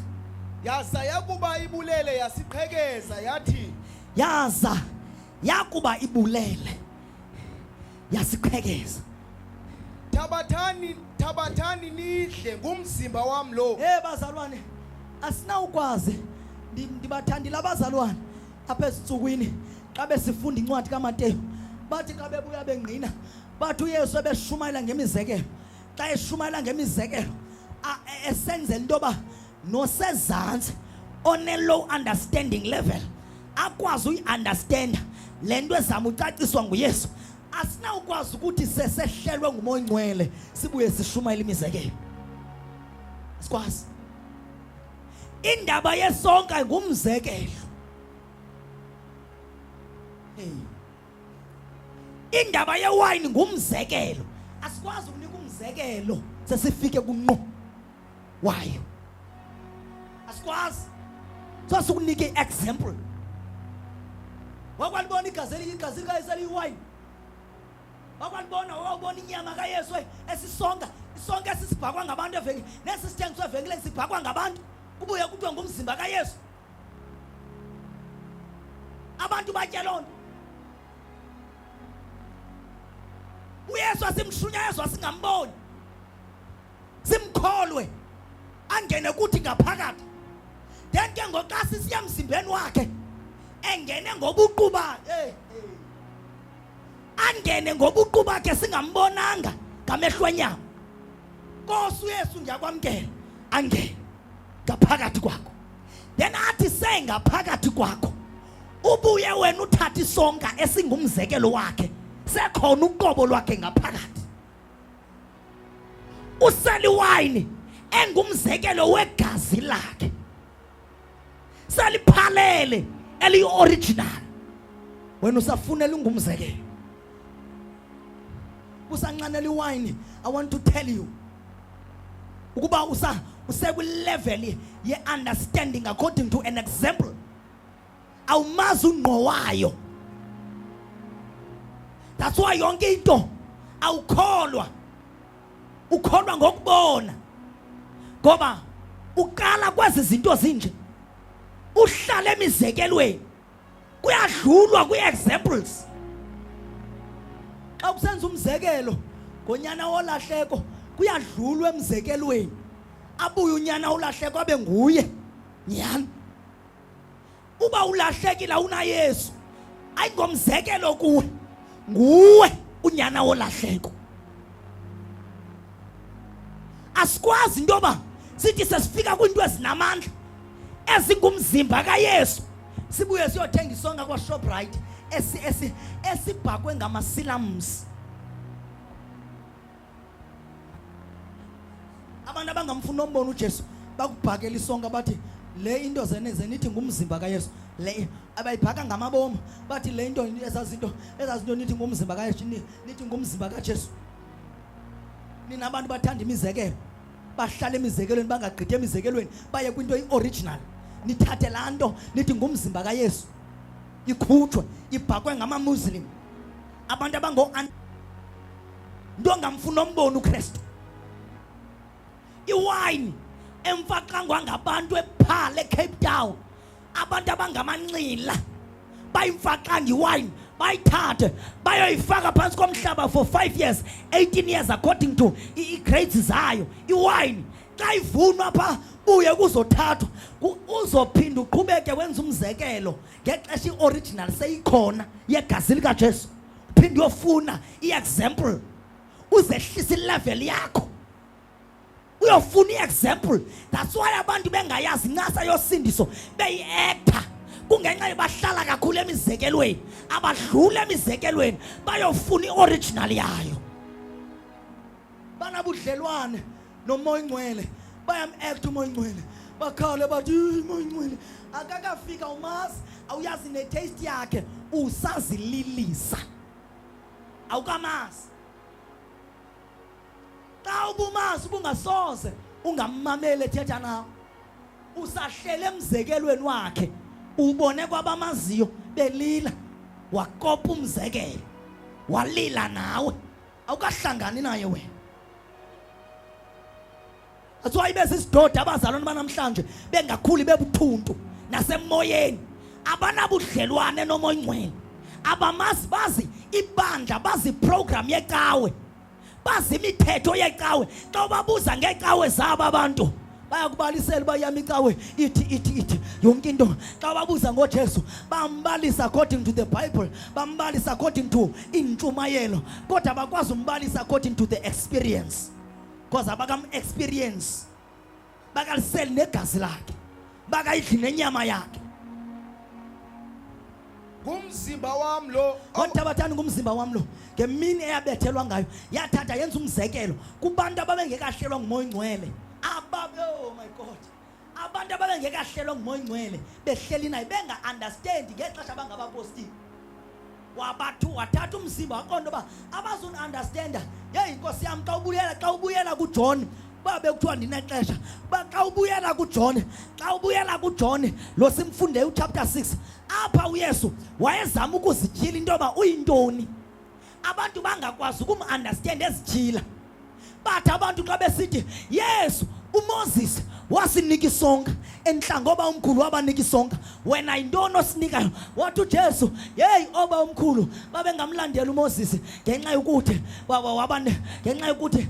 Speaker 2: Yaza yakuba ibulele yasiqhekeza yathi.
Speaker 1: Yaza yakuba ibulele yasiqhekeza.
Speaker 2: Thabathani nidle ngumzimba wami lo.
Speaker 1: Bazalwane, asinawukwazi ndibathandile abazalwane apha ezintsukwini xa besifunda incwadi kaMateyu. Bathi xa bebuya bengqina bathi uYesu ebeshumayela ngemizekelo. Xa eshumayela ngemizekelo esenzela into yoba nosezantsi one-low understanding level akwazi uyi-understanda le nto ezama ucaciswa nguYesu. Asinawukwazi ukuthi sesehlelwe nguMoya Ngcwele sibuye sishumayela imizekelo. Sikwazi. Indaba yesonka ngumzekelo. Indaba yewine ngumzekelo. Asikwazi ukunika umzekelo sesifike kunqo wayo. Asikwazi. Sasukunike example. Wakwalibona igazi kaYesu liwine. Wakwalibona wawubona inyama kaYesu esisonka, isonka esisibhakwa ngabantu evenkileni, nesisithengiswa evenkileni sibhakwa ngabantu. Kubuye kuthiwa ngumzimba kaYesu. Abantu batya loo nto. uYesu asimshunya Yesu asingamboni, simkholwe angene kuthi ngaphakathi. Then ke ngoxa sisiya emzimbeni wakhe engene ngobuqu bakhe, angene ngobuqu bakhe singambonanga ngamehlo enyama. Nkosi uYesu ndiyakwamkela angene ngaphakathi kwakho.
Speaker 3: then athi sengaphakathi kwakho ubuye wena uthatha isonka esingumzekelo wakhe sekhona uqobo lwakhe ngaphakathi useli wine engumzekelo wegazi lakhe saliphalele eli-original wena usafunela ungumzekelo usanqanela iwine. I want to tell you ukuba usekwi-level ye-understanding according to an example awumazi ungqowayo. That's why yonke into awukholwa ukholwa ngokubona ngoba uqala kwezi zinto zinje uhlala emizekelweni kuyadlulwa kwi-examples. Xa kusenza umzekelo ngonyana wolahleko kuyadlulwa emzekelweni abuye unyana ulahleko abe nguye nyana. Uba ulahlekile una Yesu ayingomzekelo kuwe nguwe unyana wolahleko. Asikwazi intoba sithi sesifika kwinto ezinamandla ezingumzimba kaYesu sibuye siyothenga isonka kwa Shoprite esibhakwe ngamasilams. Abantu abangamfuna umbona uJesu bakubhakela isonka bathi le into zenithi ngumzimba kaYesu, le abayibhaka ngamabomo bathi le into ezazinto nithi ngumzimba kaYesu, nithi ngumzimba kaJesu. Nina abantu bathanda imizekelo bahlala emizekelweni bangagqithe emizekelweni baye kwinto i-original. Nithathe laa nto nithi ngumzimba kaYesu ikhutshwe ibhakwe ngamamuslim. Abantu nto ngamfuna umbona uKristu. Iwine emfaqangwa ngabantu ePaarl eCape Town, abantu abangamanqila bayimfaqanga iwine bayithathe bayoyifaka phansi komhlaba for 5 years 18 years according to i-grades zayo. Iwine xa ivunwa pha buye kuzothathwa uzophinda uqhubeke wenza umzekelo ngexesha i-original seyikhona yegazi likaJesu. Uphinde uyofuna i-example uzehlisa ilevel yakho uyofuna i-example. That's why abantu bengayazi incasa yosindiso beyi-actor kungenxa bahlala kakhulu emizekelweni abadlula emizekelweni bayofuna i-original yayo. Banabudlelwane nomoya ingcwele bayam-act umoya ingcwele bakhale bathi umoya ingcwele akakafika umazi awuyazi ne-taste yakhe usazililisa awukamazi. Xa ubumazi ubungasoze ungammameli ethetha nawe usahlele emzekelweni wakhe ubone kwabamaziyo belila wakopa umzekelo walila nawe awukahlangani naye wena. That's why besisidoda abazalwane banamhlanje bengakhuli bebuthuntu nasemoyeni abanabudlelwane nomoya ingcwele abamazi bazi ibandla bazi program yecawe bazi imithetho yecawe. Xa babuza ngecawe zabo abantu bayakubalisela bayami icawe ithi yonke into. Xa babuza ngoJesu bambalisa according to the Bible bambalisa according to intshumayelo kodwa bakwazi umbalisa according to the experience because abakam-experience bakaliseli negazi lakhe bakayidli nenyama yakhe.
Speaker 2: Ngumzimba wami lo
Speaker 3: kodwa bathanda ngumzimba wami lo ngemini eyabethelwa ngayo yathatha yenza umzekelo kubantu ababengekahlelwa ngumoya ingcwele oh my God, abantu ababengekahlelwa ngumoya ingcwele behleli naye benga-understand ngexesha abangabapostile wathatha umzimba waqonda uba abazuni-understanda. Yeyi nkosi yami xa ubuyela kuJohn babe kuthiwa ndinexesha xa ubuyela kuJohn lo simfunde uchapter 6 apha uYesu wayezama ukuzityhila into yoba uyintoni. Abantu bangakwazi ukum-understand ezityhila bathi abantu xa besithi Yesu uMoses wasinika isonka enhla ngoba umkhulu wabanika isonka wena yintoni osinikayo. Wathi uJesu yeyi oba umkhulu babengamlandela uMoses ngenxa yokuthi ngenxa yokuthi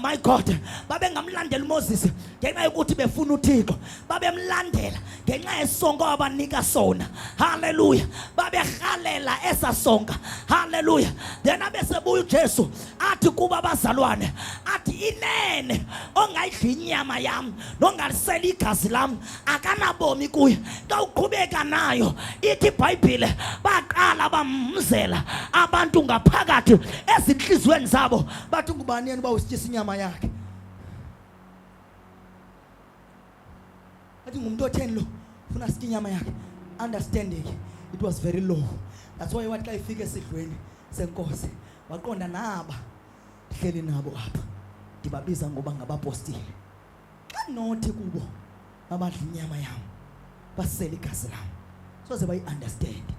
Speaker 3: my God babengamlandela uMoses ngenxa yokuthi befuna uThixo babemlandela ngenxa yesonka wabanika sona. Hallelujah. Baberhalela esasonka. Hallelujah. Then abesebuya uJesu athi kuba bazalwane athi inene ongayidli inyama yami nongalisela igazi lami akanabomi kuye. Xa uqhubeka nayo ithi iBhayibhile baqala bamzela abantu ngaphakathi ezinhlizweni zabo bathi ngubani yena bawusityisa inyama yakhe. Athi ngumuntu otheni lo ufuna sitya inyama yakhe. Understanding it was very low. That's why wathi xa ifika esidlweni senkosi waqonda naba hleli nabo apha ndibabiza ngoba ngabapostile. Xa nothi kubo abadla inyama yami basela igazi lami soze bayi-understand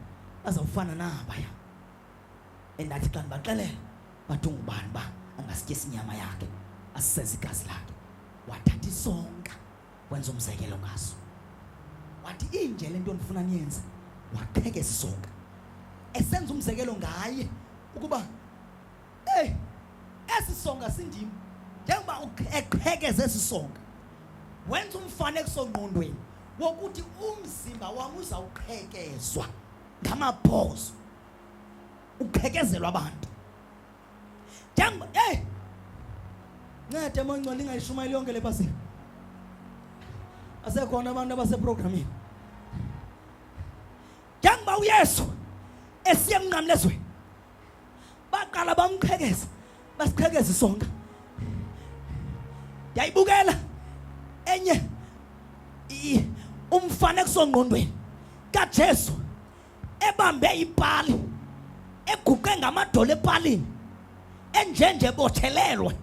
Speaker 3: bazawufana nabaya. Endathi xa ndibaxelela bathi ngubani ba angasityisa inyama yakhe asiseze igazi lakhe. Wathatha isonka wenza umzekelo ngaso. Wathi inje lento ndifuna niyenze. Waqhekeza isonka esenza umzekelo ngaye ukuba esi songa sindimi. Njengoba eqhekeza esi songa wenza umfanekiso ngqondweni wokuthi umzimba wami uzawuqhekezwa ngamabhozo uqhekezelwa abantu. Njengoba ncede mangcwele ingayishumayeli yonke le basi. Asekhona abantu abaseprogramini. Njengoba uYesu esiye emnqamlezweni baqala bamqhekeza basiqhekeza isonka. Ndiyayibukela enye umfanekiso ngqondweni kaJesu ebambe ipali eguqe ngamadolo epalini enjenje bothelelwe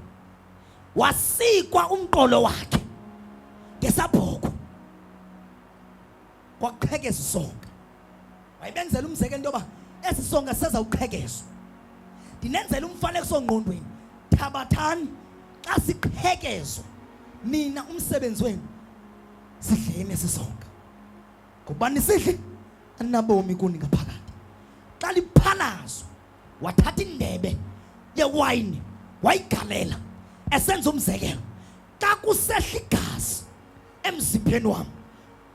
Speaker 3: wasikwa umqolo wakhe ngesabhoko kwaqhekeza isonka. Wayibenzela umzekelo into yoba esi songa sezawuqhekezwa. Ndinenzela umfanekiso ngqondweni thabathani xa siqhekezwa mina umsebenzi wenu sidleni esi songa. Ngubani sidli anabomi kuni ngaphakathi. Xa liphalazwa wathatha indebe yewayini wayigalela esenza umzekelo xa kusehla igazi emzimbeni wami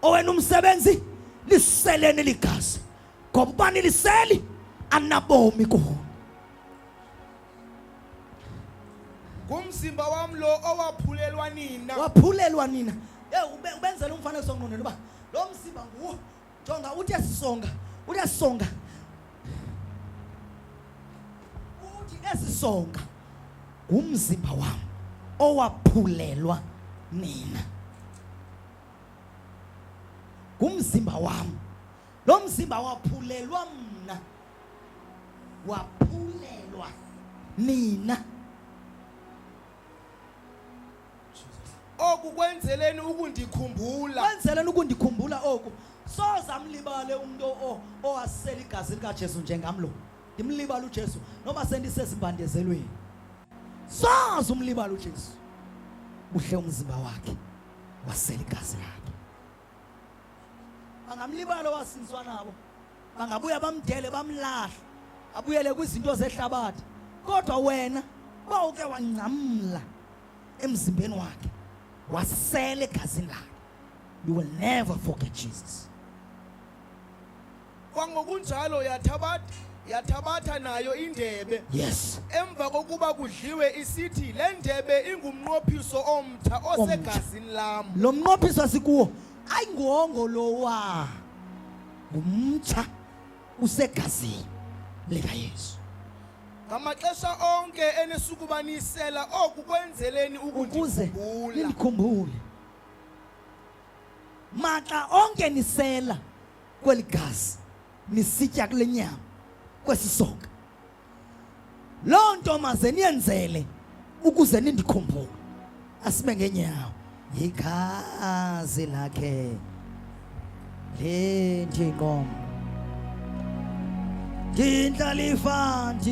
Speaker 3: owena umsebenzi liseleni ligazi ngoba ubani liseli anabomi kuwo.
Speaker 2: Ngumzimba wami lo owaphulelwa nina.
Speaker 3: Waphulelwa nina. Ubenzela umfanekiso ngqondweni uba lo mzimba nguwo. Jonga uthi esisonga uthi esisonga ngumzimba wami owaphulelwa nina. Ngumzimba wami lo mzimba waphulelwa mna waphulelwa nina.
Speaker 2: Oku kwenzeleni ukundikhumbula.
Speaker 3: Kwenzeleni ukundikhumbula oku. Soze amlibale umuntu owasela igazi likaJesu njengamlo. Ndimlibala uJesu noma sendisezimbandezelweni. Soze umlibala uJesu. Uhle umzimba wakhe wasela igazi lakhe. Bangamlibala wasinzwa nabo. Bangabuya bamdele bamlahla. Abuyele kwizinto zehlabathi. Kodwa wena bawuke wancamla emzimbeni wakhe wasela egazini lakhe. You will never forget Jesus.
Speaker 2: Kwangokunjalo yathabatha nayo indebe.
Speaker 3: Yes.
Speaker 2: Emva kokuba kudliwe isithi le ndebe ingumnqophiso omtha osegazini lami.
Speaker 3: Lo mnqophiso sikuwo ayingongo lowa ngumtsha usegazini likaYesu.
Speaker 2: Ngamaxesha onke enesukubanisela oku kwenzeleni
Speaker 3: ukuze
Speaker 2: ukundikhumbula.
Speaker 3: nimkhumbule. Maxa onke nisela kweli gazi nisitya kule nyama kwesisonka. Loo nto maze niyenzele ukuze nindikhumbule. Asime ngenyawo. Igazi lakhe lentinqom ndindlalifa